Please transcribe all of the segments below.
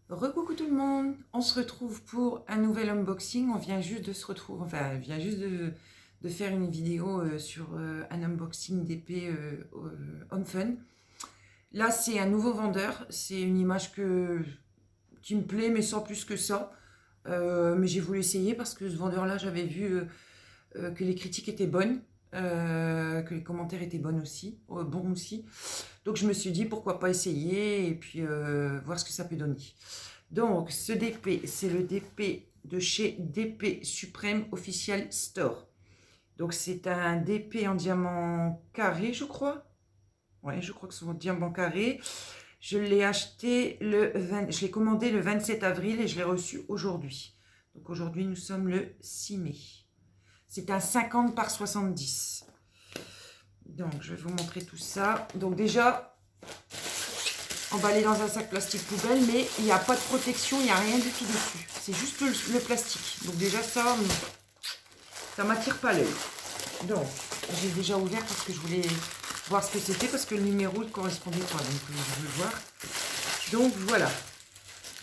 Recoucou tout le monde, on se retrouve pour un nouvel unboxing. On vient juste de se retrouver, enfin, on vient juste de faire une vidéo sur un unboxing d'épée Home Fun. Là, c'est un nouveau vendeur, c'est une image qui me plaît, mais sans plus que ça. Mais j'ai voulu essayer parce que ce vendeur-là, j'avais vu que les critiques étaient bonnes, que les commentaires étaient bons aussi. Donc je me suis dit pourquoi pas essayer et puis voir ce que ça peut donner. Donc ce DP, c'est le DP de chez DP Supreme Official Store. Donc c'est un DP en diamant carré, je crois. Ouais, je crois que c'est en diamant carré. Je l'ai acheté je l'ai commandé le 27 avril et je l'ai reçu aujourd'hui. Donc aujourd'hui nous sommes le 6 mai. C'est un 50 par 70. Donc je vais vous montrer tout ça. Donc déjà, emballé dans un sac plastique poubelle, mais il n'y a pas de protection, il n'y a rien du tout dessus. C'est juste le plastique. Donc déjà ça m'attire pas l'œil. Donc j'ai déjà ouvert parce que je voulais voir ce que c'était, parce que le numéro ne correspondait pas. Donc je veux voir. Donc voilà.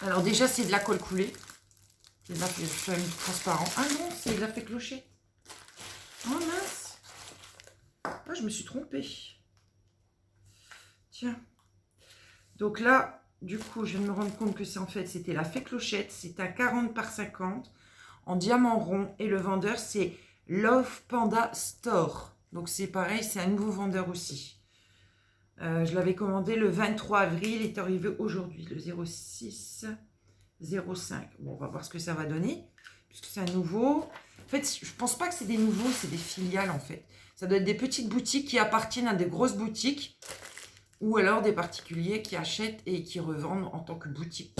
Alors déjà c'est de la colle coulée. C'est de la feuille transparent. Ah non, c'est de la fée clochette. Oh mince. Ah, je me suis trompée. Tiens. Donc là, du coup, je viens de me rendre compte que c'est en fait, c'était la fée clochette. C'est un 40 par 50 en diamant rond. Et le vendeur, c'est Love Panda Store. Donc c'est pareil, c'est un nouveau vendeur aussi. Je l'avais commandé le 23 avril. Il est arrivé aujourd'hui, le 06 05. Bon, on va voir ce que ça va donner, puisque c'est un nouveau. En fait, je pense pas que c'est des nouveaux, c'est des filiales en fait. Ça doit être des petites boutiques qui appartiennent à des grosses boutiques, ou alors des particuliers qui achètent et qui revendent en tant que boutique.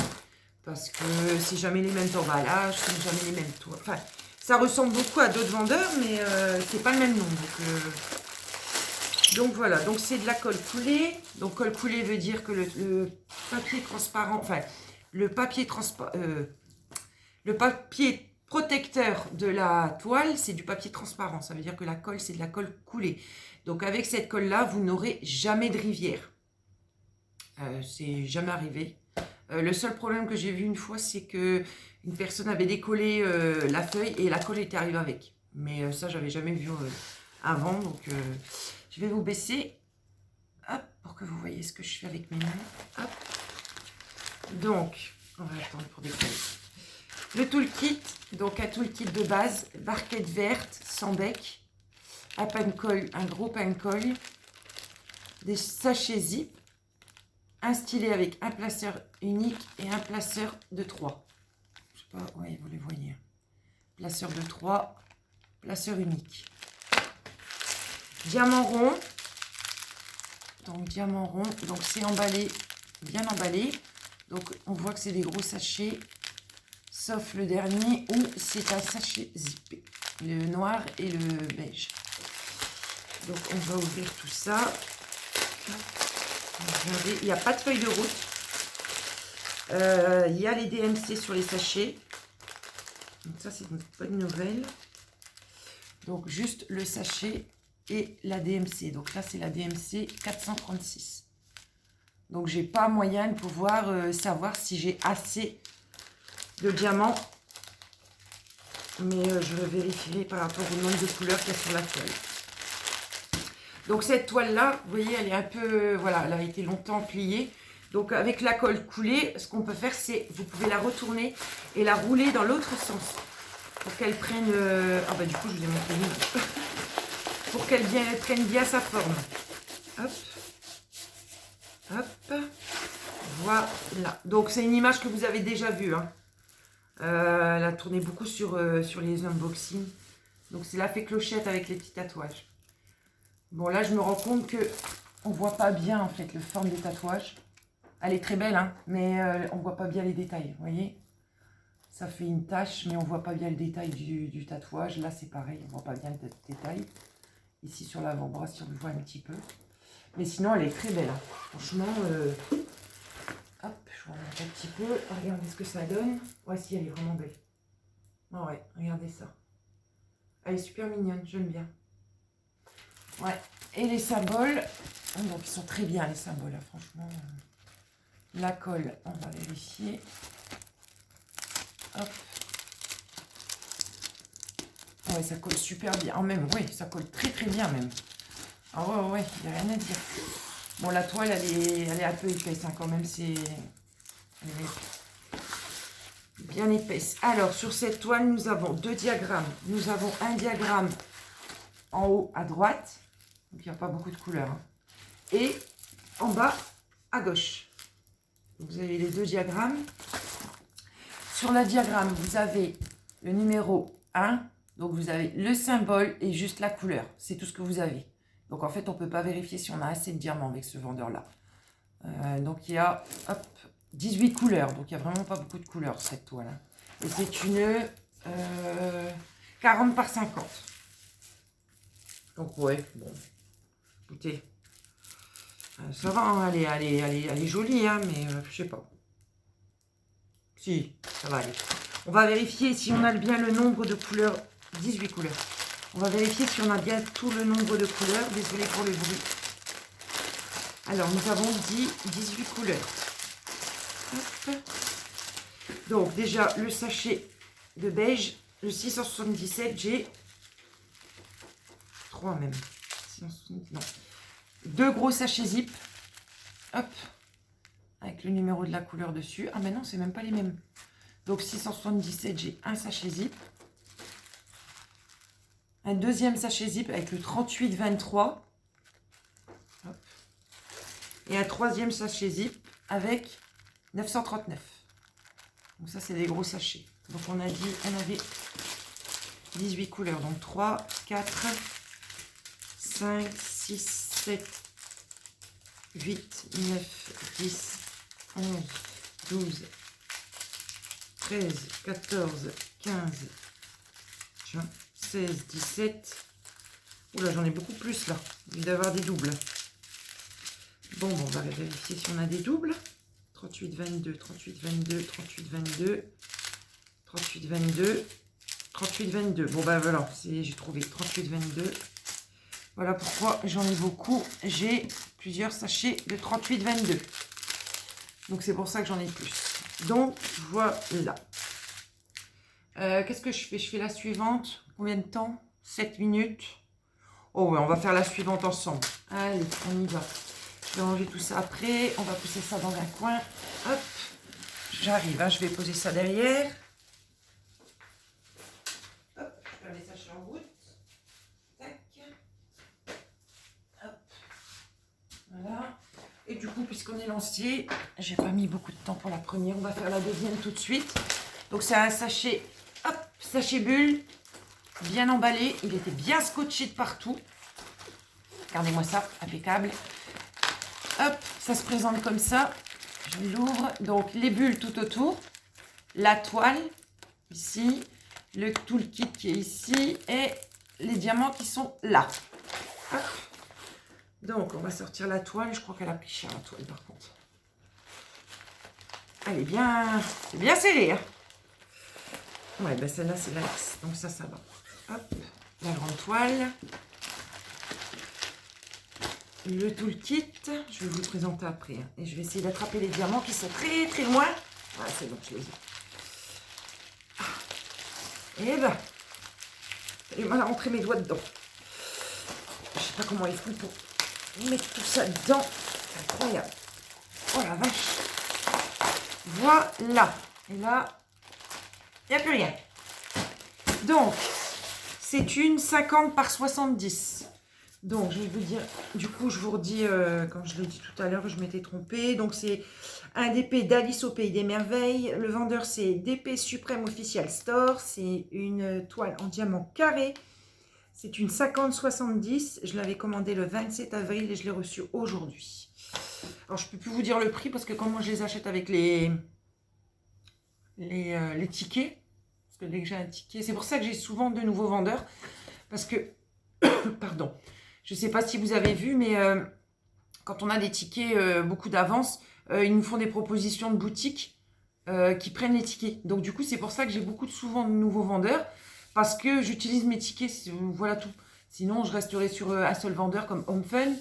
Parce que c'est jamais les mêmes emballages, c'est jamais les mêmes toits. Enfin, ça ressemble beaucoup à d'autres vendeurs, mais c'est pas le même nom. Donc voilà, donc c'est de la colle coulée. Donc colle coulée veut dire que le papier transparent, enfin le papier protecteur de la toile, c'est du papier transparent. Ça veut dire que la colle, c'est de la colle coulée. Donc avec cette colle-là, vous n'aurez jamais de rivière. C'est jamais arrivé. Le seul problème que j'ai vu une fois, c'est que une personne avait décollé la feuille et la colle était arrivée avec. Mais ça, j'avais jamais vu avant. Donc je vais vous baisser, hop, pour que vous voyez ce que je fais avec mes mains. Hop. Donc, on va attendre pour décoller. Le toolkit, donc un toolkit de base, barquette verte, sans bec, un gros pain-colle, des sachets zip, un stylet avec un placeur unique et un placeur de 3. Je sais pas, ouais, vous les voyez. Placeur de 3, placeur unique. Diamant rond. Donc diamant rond, donc c'est emballé, bien emballé. Donc on voit que c'est des gros sachets, sauf le dernier où c'est un sachet zippé. Le noir et le beige. Donc on va ouvrir tout ça. Regardez, il n'y a pas de feuille de route. Il y a les DMC sur les sachets. Donc ça, c'est une bonne nouvelle. Donc juste le sachet et la DMC. Donc là, c'est la DMC 436. Donc j'ai pas moyen de pouvoir savoir si j'ai assez de diamants. Mais je vérifierai par rapport au nombre de couleurs qu'il y a sur la toile. Donc cette toile-là, vous voyez, elle est un peu, voilà, elle a été longtemps pliée. Donc avec la colle coulée, ce qu'on peut faire, c'est, vous pouvez la retourner et la rouler dans l'autre sens. Pour qu'elle prenne, ah bah du coup je vous ai montré une. Pour qu'elle prenne bien sa forme. Hop. Hop. Voilà. Donc c'est une image que vous avez déjà vue. Hein. Elle a tourné beaucoup sur les unboxings. Donc c'est la fée clochette avec les petits tatouages. Bon, là, je me rends compte que on voit pas bien, en fait, le forme des tatouages. Elle est très belle, hein, mais on voit pas bien les détails, vous voyez. Ça fait une tache, mais on voit pas bien le détail du tatouage. Là, c'est pareil, on voit pas bien le détail. Ici, sur l'avant-bras, si on le voit un petit peu. Mais sinon, elle est très belle. Hein. Franchement, hop, je vous remonte un petit peu. Regardez ce que ça donne. Voici, elle est vraiment belle. Oh ouais, regardez ça. Elle est super mignonne, j'aime bien. Ouais, et les symboles, donc ils sont très bien les symboles, hein, franchement. La colle, on va vérifier. Hop. Ouais, ça colle super bien. En même, oui, ça colle très très bien même. Ah ouais, ouais, il n'y a rien à dire. Bon, la toile, elle est un peu épaisse hein, quand même. Elle est bien épaisse. Alors, sur cette toile, nous avons deux diagrammes. Nous avons un diagramme en haut à droite. Donc, il n'y a pas beaucoup de couleurs. Hein. Et en bas à gauche. Donc, vous avez les deux diagrammes. Sur le diagramme, vous avez le numéro 1. Donc, vous avez le symbole et juste la couleur. C'est tout ce que vous avez. Donc, en fait, on ne peut pas vérifier si on a assez de diamants avec ce vendeur-là. Donc, il y a 18 couleurs. Donc, il n'y a vraiment pas beaucoup de couleurs, cette toile. Hein. Et c'est une 40 par 50. Donc, ouais, bon. Écoutez, ça va, hein, elle est jolie, hein, mais je sais pas. Si, ça va aller. On va vérifier si on a bien le nombre de couleurs. 18 couleurs. On va vérifier si on a bien tout le nombre de couleurs. Désolée pour le bruit. Alors, nous avons dit 18 couleurs. Hop. Donc, déjà, le sachet de beige, le 677, j'ai 3 même. 670, non. 2 gros sachets zip. Hop. Avec le numéro de la couleur dessus. Ah, mais non, c'est même pas les mêmes. Donc, 677, j'ai un sachet zip. Un deuxième sachet zip avec le 3823. Hop. Et un troisième sachet zip avec 939. Donc ça, c'est des gros sachets. Donc on a dit, on avait 18 couleurs. Donc 3, 4, 5, 6, 7, 8, 9, 10, 11, 12, 13, 14, 15, 16, 17. Oula, j'en ai beaucoup plus là. Il doit y avoir des doubles. Bon, on va vérifier si on a des doubles. 38, 22, 38, 22, 38, 22, 38, 22, 38, 22. Bon, ben voilà, j'ai trouvé 38, 22. Voilà pourquoi j'en ai beaucoup. J'ai plusieurs sachets de 38, 22. Donc, c'est pour ça que j'en ai plus. Donc, voilà. Qu'est-ce que je fais? Je fais la suivante. Combien de temps? 7 minutes. Oh, ouais, on va faire la suivante ensemble. Allez, on y va. Je vais ranger tout ça après. On va pousser ça dans un coin. Hop. J'arrive. Hein, je vais poser ça derrière. Hop. Je vais les sachets en route. Tac. Hop. Voilà. Et du coup, puisqu'on est lancier, j'ai pas mis beaucoup de temps pour la première. On va faire la deuxième tout de suite. Donc, c'est un sachet. Hop. Sachet bulle. Bien emballé. Il était bien scotché de partout. Regardez-moi ça. Impeccable. Hop, ça se présente comme ça. Je l'ouvre. Donc, les bulles tout autour. La toile, ici. Tout le kit qui est ici. Et les diamants qui sont là. Hop. Donc, on va sortir la toile. Je crois qu'elle a pris cher, la toile, par contre. Elle est bien... C'est bien serré, hein. Ouais, ben celle-là, c'est l'axe. Donc, ça va. Hop. La grande toile. Le toolkit, je vais vous le présenter après. Hein. Et je vais essayer d'attraper les diamants qui sont très très loin. Ah, c'est bon, je les ai. Ah. Et ben, j'ai mal à rentrer mes doigts dedans. Je sais pas comment ils font pour mettre tout ça dedans. C'est incroyable. Oh la vache. Voilà. Et là, il n'y a plus rien. Donc, c'est une 50 par 70. Donc, je vais vous dire, du coup, je vous redis, comme je l'ai dit tout à l'heure, je m'étais trompée. Donc, c'est un DP d'Alice au Pays des Merveilles. Le vendeur, c'est DP Suprême Official Store. C'est une toile en diamant carré. C'est une 50-70. Je l'avais commandé le 27 avril et je l'ai reçu aujourd'hui. Alors, je ne peux plus vous dire le prix parce que quand moi, je les achète avec les tickets, parce que dès que j'ai un ticket, c'est pour ça que j'ai souvent de nouveaux vendeurs. Parce que, pardon, je ne sais pas si vous avez vu, mais quand on a des tickets beaucoup d'avance, ils nous font des propositions de boutiques qui prennent les tickets. Donc du coup, c'est pour ça que j'ai souvent de nouveaux vendeurs, parce que j'utilise mes tickets, voilà tout. Sinon, je resterai sur un seul vendeur comme HomeFun.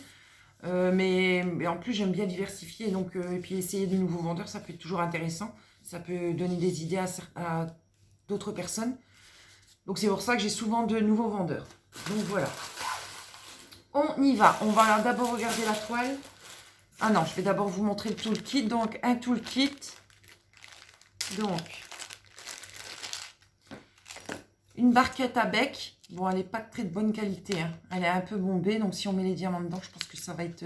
Mais en plus, j'aime bien diversifier. Donc, et puis essayer de nouveaux vendeurs, ça peut être toujours intéressant. Ça peut donner des idées à d'autres personnes. Donc c'est pour ça que j'ai souvent de nouveaux vendeurs. Donc voilà. On y va. On va d'abord regarder la toile. Ah non, je vais d'abord vous montrer le toolkit. Donc un toolkit. Donc une barquette à bec. Bon, elle n'est pas de très bonne qualité. Hein. Elle est un peu bombée. Donc si on met les diamants dedans, je pense que ça va être...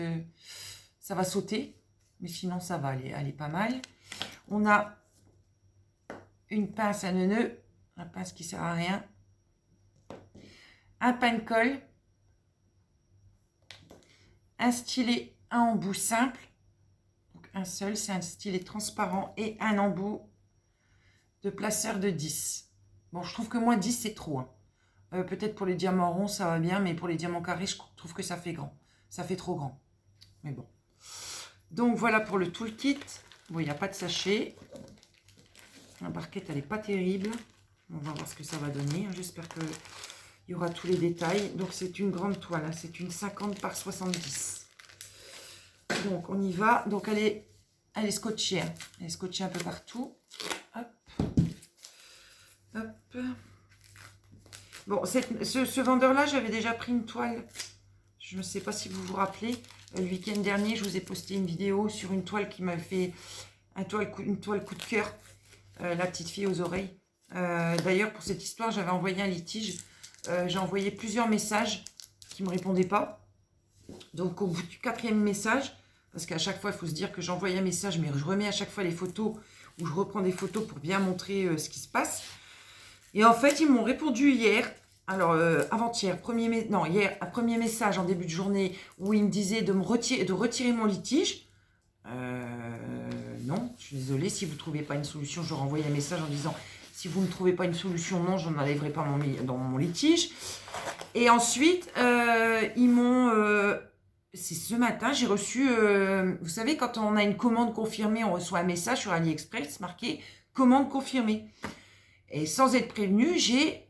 ça va sauter. Mais sinon, ça va. Elle est pas mal. On a une pince à nœud. La pince qui sert à rien. Un pain de colle. Un stylet à embout simple. Donc un seul, c'est un stylet transparent. Et un embout de placeur de 10. Bon, je trouve que moi, 10, c'est trop. Hein. Peut-être pour les diamants ronds, ça va bien. Mais pour les diamants carrés, je trouve que ça fait grand. Ça fait trop grand. Mais bon. Donc, voilà pour le toolkit. Bon, il n'y a pas de sachet. La barquette, elle n'est pas terrible. On va voir ce que ça va donner. J'espère qu'il y aura tous les détails. Donc, c'est une grande toile. Hein. C'est une 50 par 70. Donc, on y va. Donc, elle est scotchée. Hein. Elle est scotchée un peu partout. Hop. Hop. Bon, ce vendeur-là, j'avais déjà pris une toile. Je ne sais pas si vous vous rappelez. Le week-end dernier, je vous ai posté une vidéo sur une toile qui m'a fait une toile coup de cœur. La petite fille aux oreilles. D'ailleurs, pour cette histoire, j'avais envoyé un litige. J'ai envoyé plusieurs messages qui ne me répondaient pas. Donc, au bout du 4e message, parce qu'à chaque fois, il faut se dire que j'envoie un message, mais je remets à chaque fois les photos ou je reprends des photos pour bien montrer ce qui se passe. Et en fait, ils m'ont répondu hier, alors avant-hier, hier, un premier message en début de journée où ils me disaient de retirer mon litige. Non, je suis désolée, si vous ne trouvez pas une solution, je leur envoie un message en disant si vous ne trouvez pas une solution, non, je n'enlèverai pas dans mon litige. Et ensuite, ils m'ont... c'est ce matin, j'ai reçu... vous savez, quand on a une commande confirmée, on reçoit un message sur AliExpress marqué « Commande confirmée ». Et sans être prévenu, j'ai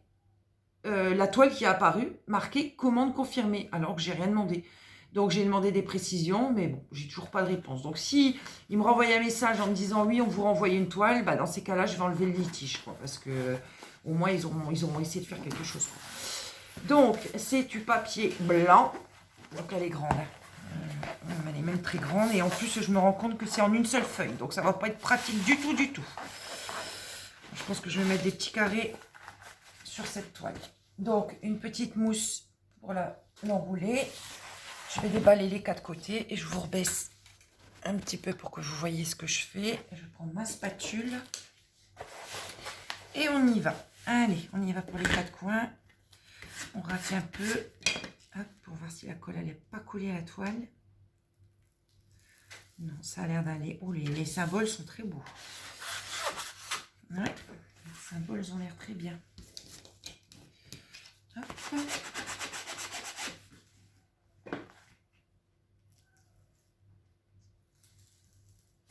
la toile qui est apparue, marquée « Commande confirmée », alors que j'ai rien demandé. Donc, j'ai demandé des précisions, mais bon, j'ai toujours pas de réponse. Donc, si ils me renvoient un message en me disant « Oui, on vous renvoie une toile », bah, dans ces cas-là, je vais enlever le litige, quoi, parce que au moins, ils auront essayé de faire quelque chose. Quoi. Donc, c'est du papier blanc. Donc, elle est grande. Hein. Elle est même très grande. Et en plus, je me rends compte que c'est en une seule feuille. Donc, ça va pas être pratique du tout, du tout. Je pense que je vais mettre des petits carrés sur cette toile. Donc, une petite mousse pour l'enrouler. Je vais déballer les 4 côtés et je vous rebaisse un petit peu pour que vous voyez ce que je fais. Je prends ma spatule et on y va. Allez, on y va pour les 4 coins. On rate un peu. Hop, pour voir si la colle n'est pas collée à la toile. Non, ça a l'air d'aller. Oh, les symboles sont très beaux. Ouais, les symboles ont l'air très bien. Hop.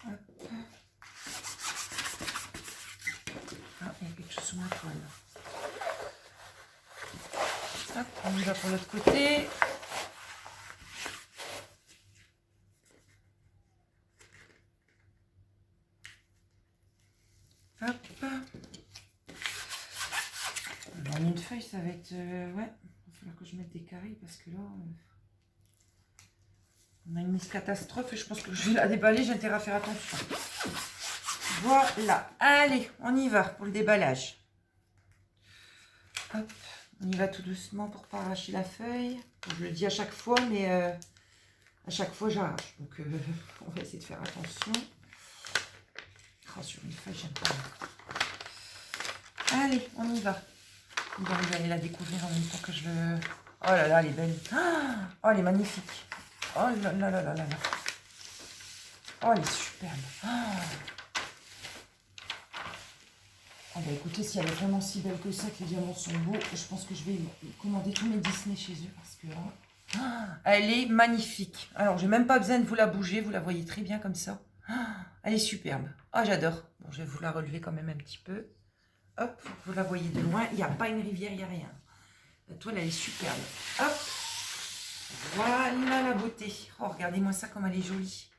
Hop. Ah, il y a quelque chose sur ma toile. Hop, on y va pour l'autre côté. Hop. En une feuille, ça va être... ouais, il va falloir que je mette des carrés parce que là... on a une mise catastrophe et je pense que je vais la déballer. J'ai intérêt à faire attention. Voilà. Allez, on y va pour le déballage. Hop. On y va tout doucement pour ne pas arracher la feuille. Je le dis à chaque fois, mais à chaque fois, j'arrache. Donc, on va essayer de faire attention. Oh, sur une feuille, j'aime pas. Allez, on y va. Vous allez la découvrir en même temps que je le... Oh là là, elle est belle. Oh, elle est magnifique. Oh là là là là là là. Oh, elle est superbe. Oh bah écoutez, si elle est vraiment si belle que ça, que les diamants sont beaux, je pense que je vais commander tous mes Disney chez eux parce que là, elle est magnifique. Alors, j'ai même pas besoin de vous la bouger, vous la voyez très bien comme ça. Elle est superbe. Ah, j'adore. Bon, je vais vous la relever quand même un petit peu. Hop, vous la voyez de loin. Il n'y a pas une rivière, il n'y a rien. La toile, elle est superbe. Hop. Voilà la beauté. Oh, regardez-moi ça comme elle est jolie.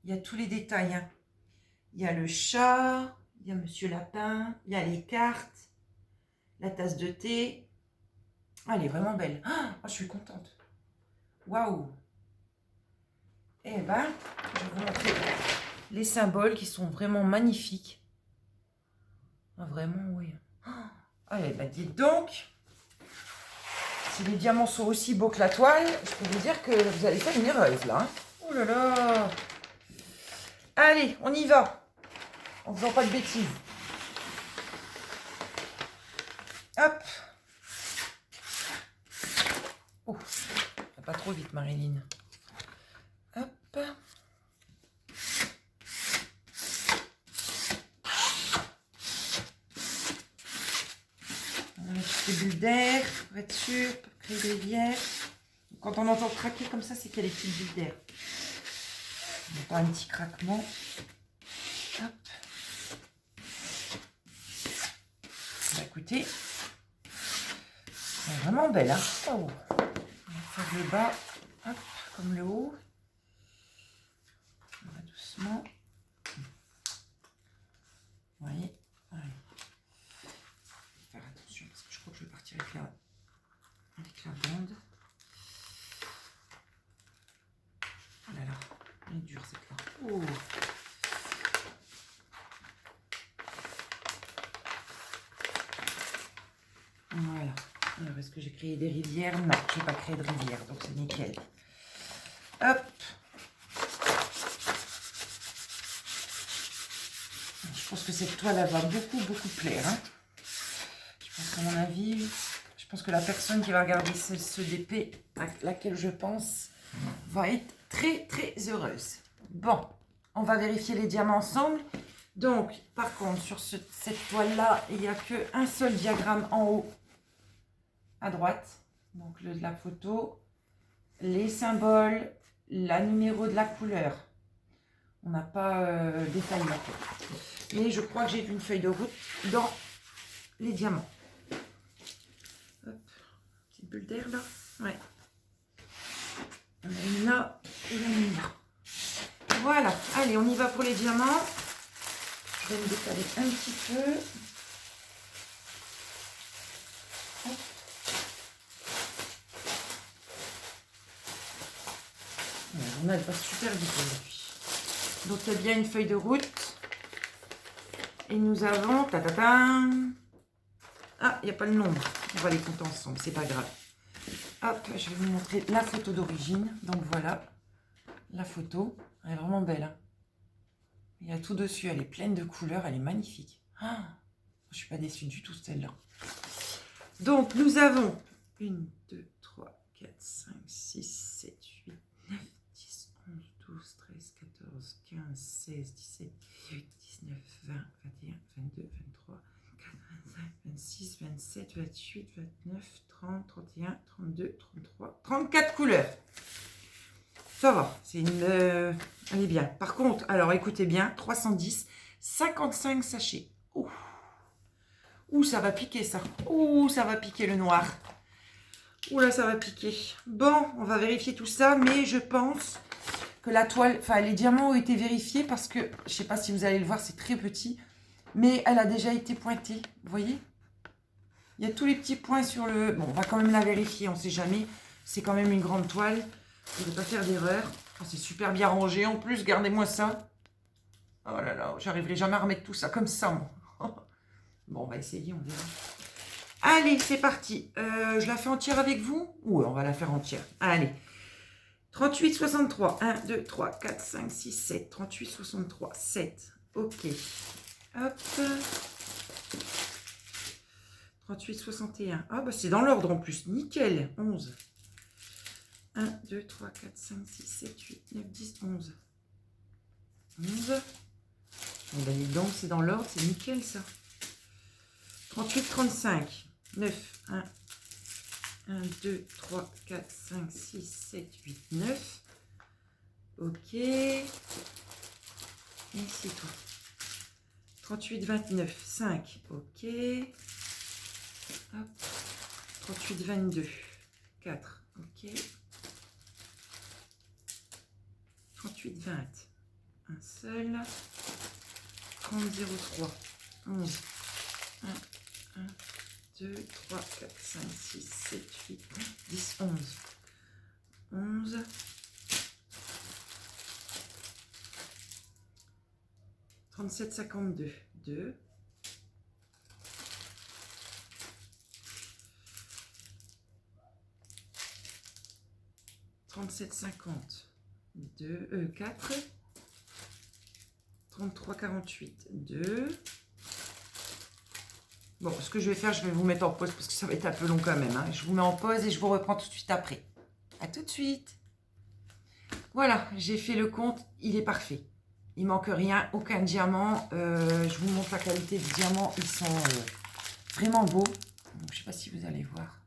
Il y a tous les détails. Hein. Il y a le chat, il y a Monsieur Lapin, il y a les cartes, la tasse de thé. Ah, elle est vraiment belle. Ah, je suis contente. Waouh. Eh ben, je vais vous montrer les symboles qui sont vraiment magnifiques. Ah, vraiment, oui. Ah, eh ben, dites donc, si les diamants sont aussi beaux que la toile, je peux vous dire que vous allez faire une heureuse, là. Hein. Oh là là. Allez, on y va. En faisant pas de bêtises. Hop. Oh, pas trop vite, Marilyn. Hop. On a des petites bulles d'air pour être sûr, pour créer des rivières. Quand on entend craquer comme ça, c'est qu'il y a des petites bulles d'air. On entend un petit craquement. Hop. Bah, écoutez, c'est vraiment belle. Hein, oh. On va faire le bas, hop, comme le haut. On va doucement. Vous voyez, allez. Faire attention parce que je crois que je vais partir avec la bande. Oh là là, elle est dure cette là. Oh. Voilà. Alors, est-ce que j'ai créé des rivières? Non, je n'ai pas créé de rivière, donc c'est nickel. Hop. Je pense que cette toile, elle va beaucoup plaire. Hein. Je pense qu'à mon avis, je pense que la personne qui va regarder ce DP, à laquelle je pense, va être très heureuse. Bon, on va vérifier les diamants ensemble. Donc, par contre, sur cette toile-là, il n'y a qu'un seul diagramme en haut, à droite. Donc, le de la photo, les symboles, la numéro de la couleur. On n'a pas détaillé. Mais je crois que j'ai vu une feuille de route dans les diamants. Hop, petite bulle d'air là. Ouais. On a une là et une là. Voilà, allez, on y va pour les diamants. Je vais me décaler un petit peu. Hop. La journée, elle passe super vite aujourd'hui. Donc, il y a bien une feuille de route. Et nous avons... Ah, il n'y a pas le nombre. On va les compter ensemble, c'est pas grave. Hop, je vais vous montrer la photo d'origine. Donc, voilà. La photo. Elle est vraiment belle. Hein. Il y a tout dessus. Elle est pleine de couleurs. Elle est magnifique. Ah, je ne suis pas déçue du tout, celle-là. Donc, nous avons 1, 2, 3, 4, 5, 6, 7, 8, 9, 10, 11, 12, 13, 14, 15, 16, 17, 18, 19, 20, 21, 22, 23, 24, 25, 26, 27, 28, 29, 30, 31, 32, 33, 34 couleurs. Ça va, c'est une... elle est bien. Par contre, alors écoutez bien, 310, 55 sachets. Ouh. Ouh, ça va piquer ça. Ouh, ça va piquer le noir. Ouh là, ça va piquer. Bon, on va vérifier tout ça, mais je pense que la toile, enfin les diamants ont été vérifiés parce que, je ne sais pas si vous allez le voir, c'est très petit, mais elle a déjà été pointée, vous voyez? Il y a tous les petits points sur le... Bon, on va quand même la vérifier, on ne sait jamais. C'est quand même une grande toile. Je ne vais pas faire d'erreur. Oh, c'est super bien rangé en plus, gardez-moi ça. Oh là là, j'arriverai jamais à remettre tout ça comme ça, moi. Bon, on va essayer, on verra. Allez, c'est parti. Je la fais entière avec vous? Ouais, on va la faire entière. Allez. 38, 63. 1, 2, 3, 4, 5, 6, 7. 38, 63. 7. Ok. Hop. 38, 61. Ah, bah c'est dans l'ordre en plus. Nickel. 11. 1, 2, 3, 4, 5, 6, 7, 8, 9, 10, 11. 11. Bon, ben, dis donc, c'est dans l'ordre. C'est nickel, ça. 38, 35. 9. 1, 1, 2, 3, 4, 5, 6, 7, 8, 9. Ok. Et c'est tout. 38, 29. 5. Ok. Hop. 38, 22. 4. Ok. 38, 20. Un seul. 30 03 11 1 1 2 3 4 5 6 7 8 10 11 11 37 52 2 37 50 2 4 33 48 2. Bon, ce que je vais faire, je vais vous mettre en pause parce que ça va être un peu long quand même, hein. Je vous mets en pause et je vous reprends tout de suite après. À tout de suite. Voilà, j'ai fait le compte, il est parfait. Il manque rien, aucun diamant. Je vous montre la qualité des diamants, ils sont vraiment beaux. Donc, je ne sais pas si vous allez voir.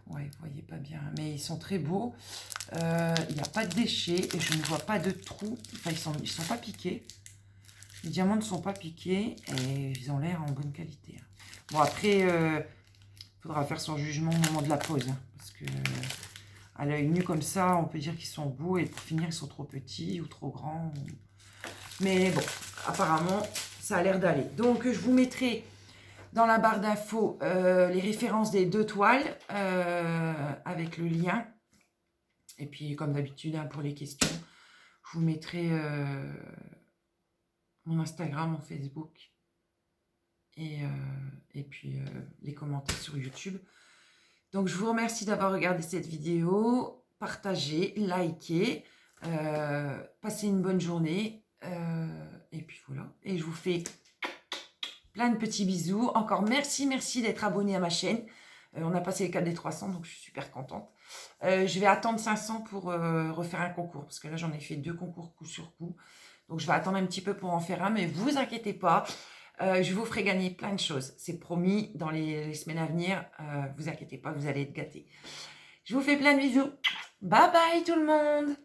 Ouais, vous voyez pas bien, mais ils sont très beaux. Il n'y a pas de déchets et je ne vois pas de trous. Enfin, ils sont pas piqués. Les diamants ne sont pas piqués et ils ont l'air en bonne qualité. Bon, après, il faudra faire son jugement au moment de la pause. Hein, parce que à l'œil nu comme ça, on peut dire qu'ils sont beaux et pour finir, ils sont trop petits ou trop grands. Mais bon, apparemment, ça a l'air d'aller. Donc, je vous mettrai dans la barre d'infos les références des 2 toiles avec le lien. Et puis, comme d'habitude, hein, pour les questions, je vous mettrai mon Instagram, mon Facebook et puis les commentaires sur YouTube. Donc, je vous remercie d'avoir regardé cette vidéo. Partagez, likez, passez une bonne journée. Et puis voilà. Et je vous fais plein de petits bisous. Encore merci d'être abonné à ma chaîne. On a passé le cap des 300, donc je suis super contente. Je vais attendre 500 pour refaire un concours, parce que là, j'en ai fait 2 concours coup sur coup. Donc, je vais attendre un petit peu pour en faire un, mais vous inquiétez pas. Je vous ferai gagner plein de choses. C'est promis, dans les semaines à venir. Vous inquiétez pas, vous allez être gâtés. Je vous fais plein de bisous. Bye bye tout le monde!